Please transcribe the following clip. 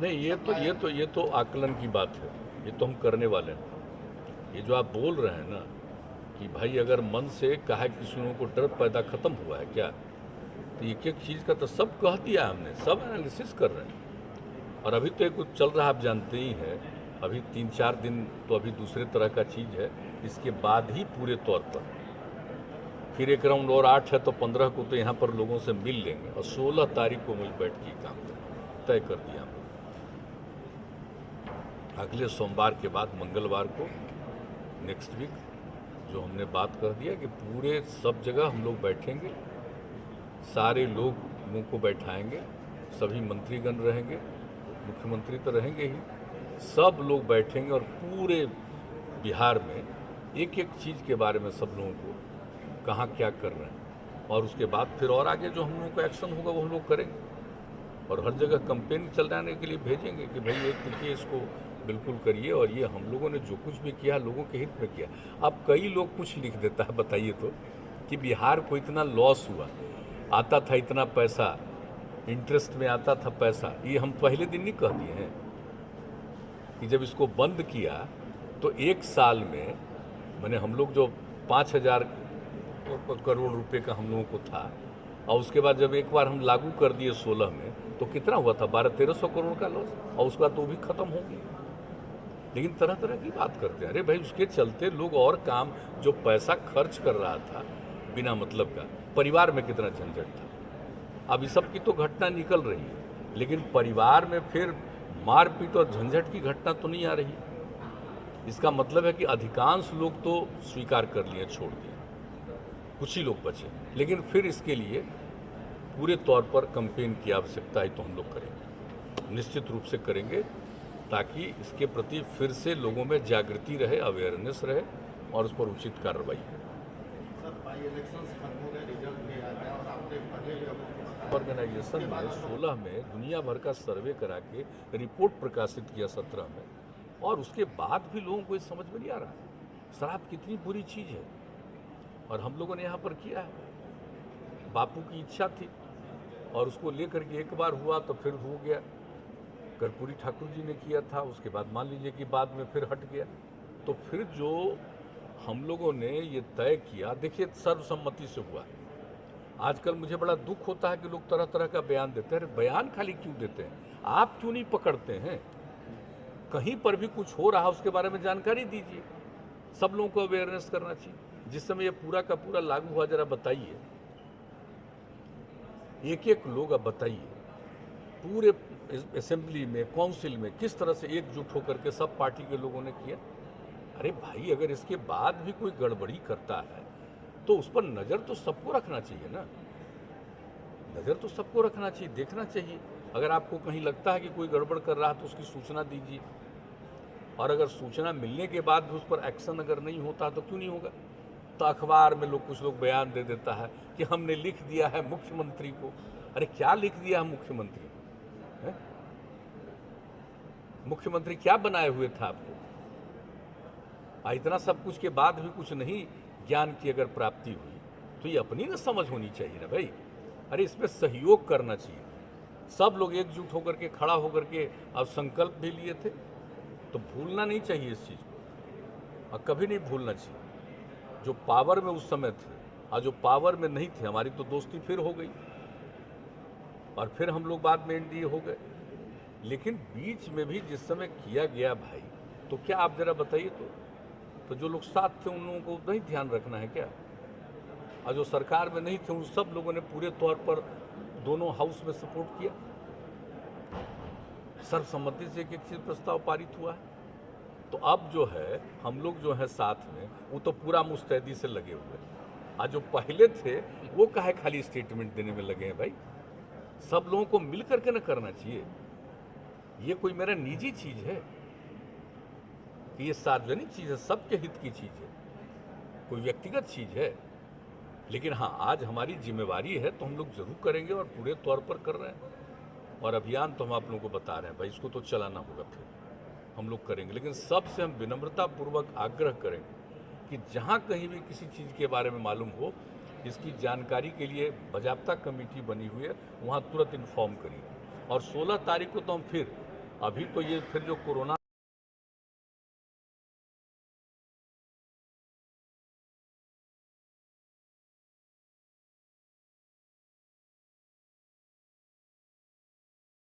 नहीं, ये तो आकलन की बात है। ये तो हम करने वाले हैं। ये जो आप बोल रहे हैं ना कि भाई अगर मन से काहे किसी लोगों को डर पैदा खत्म हुआ है क्या, तो एक एक चीज़ का तो सब कह दिया हमने, सब एनालिसिस कर रहे हैं। और अभी तो एक कुछ चल रहा है, आप जानते ही हैं। अभी 3-4 दिन तो अभी दूसरे तरह का चीज़ है। इसके बाद ही पूरे तौर पर फिर एक राउंड और 8 है, तो 15 को तो यहाँ पर लोगों से मिल लेंगे और 16 तारीख को मिल बैठ के काम करेंगे, तय कर दिया हमने। अगले सोमवार के बाद मंगलवार को नेक्स्ट वीक जो हमने बात कर दिया कि पूरे सब जगह हम लोग बैठेंगे, सारे लोगों को बैठाएंगे, सभी मंत्रीगण रहेंगे, मुख्यमंत्री तो रहेंगे ही, सब लोग बैठेंगे और पूरे बिहार में एक एक चीज़ के बारे में सब लोगों को कहाँ क्या कर रहे हैं, और उसके बाद फिर और आगे जो हम लोगों का एक्शन होगा वो हम लोग करेंगे। और हर जगह कंपेन चलाने के लिए भेजेंगे कि भाई एक देखिए इसको बिल्कुल करिए, और ये हम लोगों ने जो कुछ भी किया लोगों के हित में किया। अब कई लोग कुछ लिख देता है, बताइए तो, कि बिहार को इतना लॉस हुआ, आता था इतना पैसा, इंटरेस्ट में आता था पैसा। ये हम पहले दिन नहीं कह दिए हैं कि जब इसको बंद किया तो एक साल में मैंने हम लोग जो 5,000 करोड़ रुपए का हम लोगों को था, और उसके बाद जब एक बार हम लागू कर दिए 16 में, तो कितना हुआ था, 1200-1300 करोड़ का लॉस, और उसके बाद तो भी खत्म हो गया। लेकिन तरह तरह की बात करते हैं। अरे भाई उसके चलते लोग और काम, जो पैसा खर्च कर रहा था बिना मतलब का, परिवार में कितना झंझट था। अब इस सब की तो घटना निकल रही है, लेकिन परिवार में फिर मारपीट और झंझट की घटना तो नहीं आ रही। इसका मतलब है कि अधिकांश लोग तो स्वीकार कर लिए, छोड़ दिए, कुछ ही लोग बचे। लेकिन फिर इसके लिए पूरे तौर पर कैंपेन की आवश्यकता है, तो हम लोग करेंगे, निश्चित रूप से करेंगे, ताकि इसके प्रति फिर से लोगों में जागृति रहे, अवेयरनेस रहे, और उस पर उचित कार्रवाई हो। ऑर्गेनाइजेशन में 16 में दुनिया भर का सर्वे करा के रिपोर्ट प्रकाशित किया 17 में, और उसके बाद भी लोगों को ये समझ में नहीं आ रहा शराब कितनी बुरी चीज़ है। और हम लोगों ने यहाँ पर किया है, बापू की इच्छा थी और उसको लेकर के एक बार हुआ तो फिर हो गया। कर्पूरी ठाकुर जी ने किया था, उसके बाद मान लीजिए कि बाद में फिर हट गया। तो फिर जो हम लोगों ने ये तय किया, देखिए सर्वसम्मति से हुआ। आजकल मुझे बड़ा दुख होता है कि लोग तरह तरह का बयान देते हैं। अरे बयान खाली क्यों देते हैं, आप क्यों नहीं पकड़ते हैं? कहीं पर भी कुछ हो रहा उसके बारे में जानकारी दीजिए, सब लोगों को अवेयरनेस करना चाहिए। जिस समय ये पूरा का पूरा लागू हुआ, जरा बताइए, एक एक लोग अब बताइए पूरे असेंबली में, काउंसिल में किस तरह से एकजुट होकर के सब पार्टी के लोगों ने किया। अरे भाई अगर इसके बाद भी कोई गड़बड़ी करता है तो उस पर नज़र तो सबको रखना चाहिए ना, नज़र तो सबको रखना चाहिए, देखना चाहिए। अगर आपको कहीं लगता है कि कोई गड़बड़ कर रहा है तो उसकी सूचना दीजिए, और अगर सूचना मिलने के बाद भी उस पर एक्शन अगर नहीं होता तो क्यों नहीं होगा? तो अखबार में कुछ लोग बयान दे देता है कि हमने लिख दिया है मुख्यमंत्री को। अरे क्या लिख दिया है मुख्यमंत्री को? मुख्यमंत्री क्या बनाए हुए था आपको? इतना सब कुछ के बाद भी कुछ नहीं ज्ञान की अगर प्राप्ति हुई तो ये अपनी ना समझ होनी चाहिए ना भाई। अरे इसमें सहयोग करना चाहिए, सब लोग एकजुट होकर के खड़ा होकर के अब संकल्प भी लिए थे, तो भूलना नहीं चाहिए इस चीज़ को, और कभी नहीं भूलना चाहिए। जो पावर में उस समय थे और जो पावर में नहीं थे, हमारी तो दोस्ती फिर हो गई, और फिर हम लोग बाद में एनडीए हो गए। लेकिन बीच में भी जिस समय किया गया भाई, तो क्या आप जरा बताइए तो जो लोग साथ थे उन लोगों को नहीं ध्यान रखना है क्या? और जो सरकार में नहीं थे उन सब लोगों ने पूरे तौर पर दोनों हाउस में सपोर्ट किया, सर्वसम्मति से एक एक चीज प्रस्ताव पारित हुआ है। तो अब जो है हम लोग जो है साथ में, वो तो पूरा मुस्तैदी से लगे हुए हैं। आज जो पहले थे वो काहे खाली स्टेटमेंट देने में लगे हैं भाई? सब लोगों को मिल करके ना करना चाहिए। ये कोई मेरा निजी चीज है कि ये सार्वजनिक चीज है, सबके हित की चीज है, कोई व्यक्तिगत चीज है। लेकिन हाँ, आज हमारी जिम्मेवारी है तो हम लोग जरूर करेंगे, और पूरे तौर पर कर रहे हैं। और अभियान तो हम आप लोगों को बता रहे हैं भाई, इसको तो चलाना होगा, फिर हम लोग करेंगे। लेकिन सबसे हम विनम्रतापूर्वक आग्रह करेंगे कि जहाँ कहीं भी किसी चीज़ के बारे में मालूम हो, इसकी जानकारी के लिए बाजाब्ता कमेटी बनी हुई है, वहाँ तुरंत इन्फॉर्म करिए। और 16 तारीख को तो हम फिर अभी तो ये फिर जो कोरोना